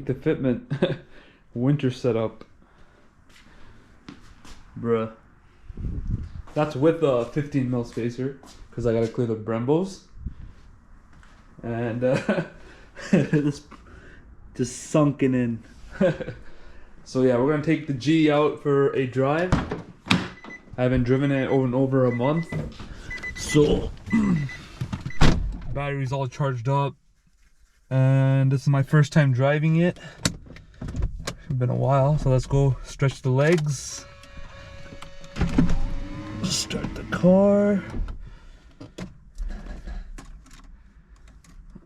take the fitment winter setup. Bruh. That's with a 15 mil spacer, because I gotta clear the Brembos. And it's just sunken in. So yeah, we're gonna take the G out for a drive. I haven't driven it in over a month. So battery's all charged up. And this is my first time driving it. It's been a while, so let's go stretch the legs. Start the car.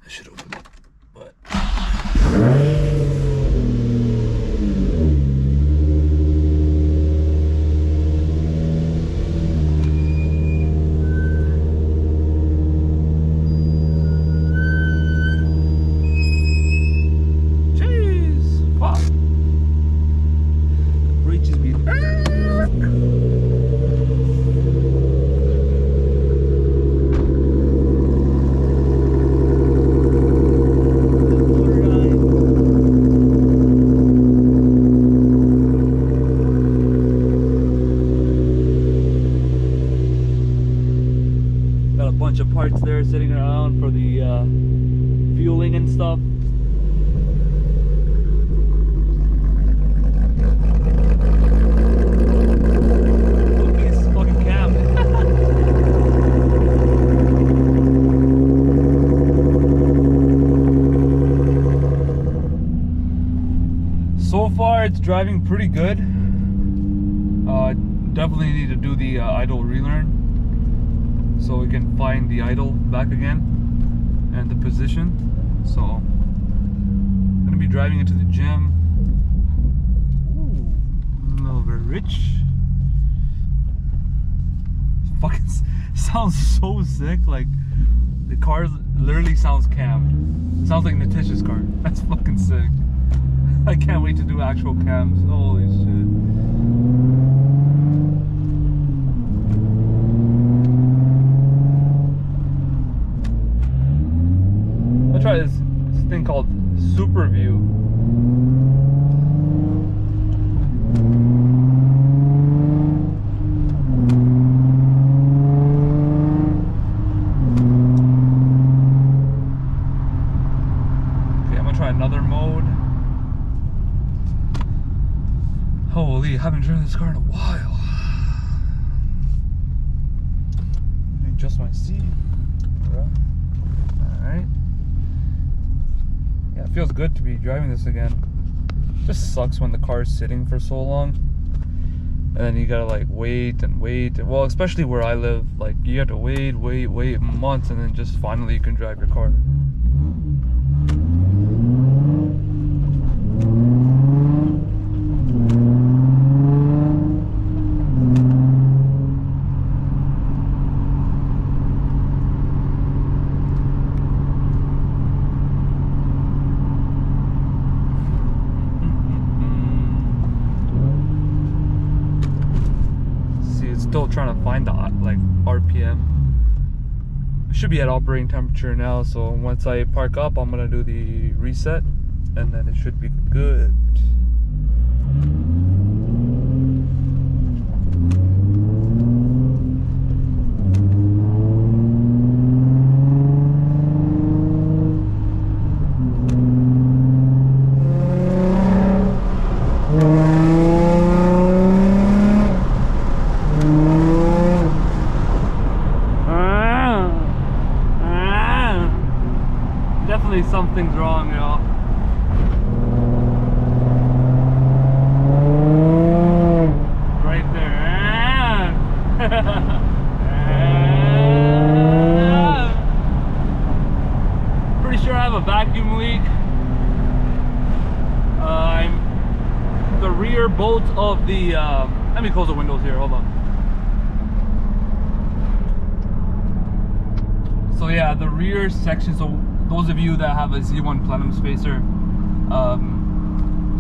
I should open it, but jeez, fuck. Reaches me. Bunch of parts there sitting around for the fueling and stuff. Look at this fucking cam. So far it's driving pretty good. Definitely need to do the idle relearn, so we can find the idle back again and the position. So I'm gonna be driving it to the gym. Ooh, a little bit rich. Fucking sounds so sick. Like the car literally sounds cammed. Sounds like Natisha's car. That's fucking sick. I can't wait to do actual cams. Holy shit. I'll try this thing called Super View. Okay, I'm gonna try another mode. Holy, I haven't driven this car in a while. Let me adjust my seat. Alright. Yeah, it feels good to be driving this again. Just sucks when the car is sitting for so long, and then you gotta like wait and wait. Well, especially where I live, like you have to wait months, and then just finally you can drive your car. Still trying to find the like RPM. I should be at operating temperature now, so once I park up I'm gonna do the reset and then it should be good. Definitely something's wrong, y'all. Right there. Pretty sure I have a vacuum leak. The rear bolt of the let me close the windows here, hold on. So yeah, the rear section, so those of you that have a Z1 Plenum spacer,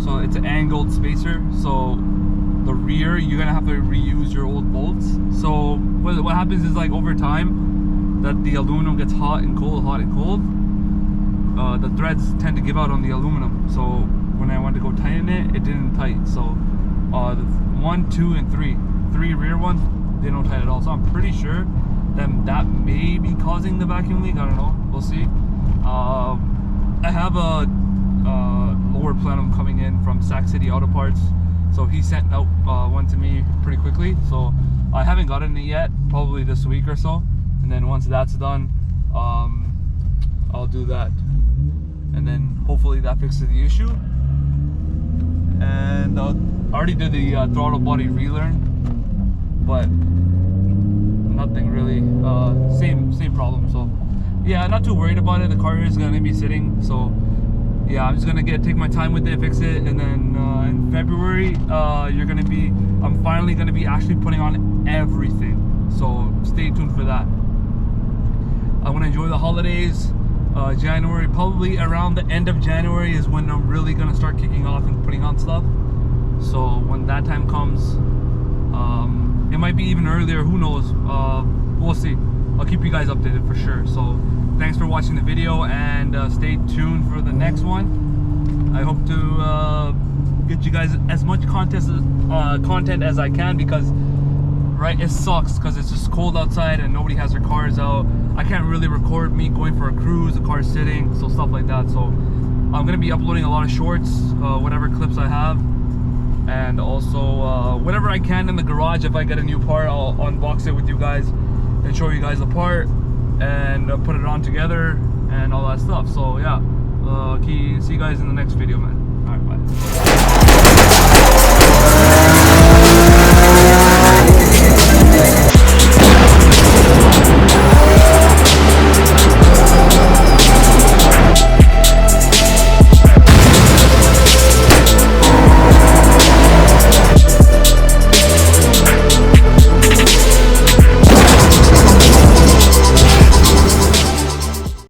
so it's an angled spacer, so the rear you're gonna have to reuse your old bolts. So what happens is, like, over time that the aluminum gets hot and cold, the threads tend to give out on the aluminum. So when I went to go tighten it, it didn't tighten. So the 1, 2, and 3 rear ones, they don't tighten at all. So I'm pretty sure that may be causing the vacuum leak. I don't know, we'll see. I have a lower plenum coming in from Sac City Auto Parts, so he sent out one to me pretty quickly. So I haven't gotten it yet, probably this week or so, and then once that's done, I'll do that, and then hopefully that fixes the issue. And I already did the throttle body relearn, but nothing really, same problem. So yeah, not too worried about it. The car is gonna be sitting, so yeah, I'm just gonna take my time with it, fix it, and then in February, I'm finally gonna be actually putting on everything. So stay tuned for that. I want to enjoy the holidays. January, probably around the end of January is when I'm really gonna start kicking off and putting on stuff. So when that time comes, it might be even earlier, who knows, we'll see. I'll keep you guys updated for sure. So thanks for watching the video, and stay tuned for the next one. I hope to get you guys as much content as I can, because right, it sucks because it's just cold outside and nobody has their cars out. I can't really record me going for a cruise, the car's sitting, so stuff like that. So I'm gonna be uploading a lot of shorts, whatever clips I have, and also whatever I can in the garage. If I get a new part, I'll unbox it with you guys and show you guys the part, and put it on together and all that stuff. So yeah, see you guys in the next video, man. All right, bye.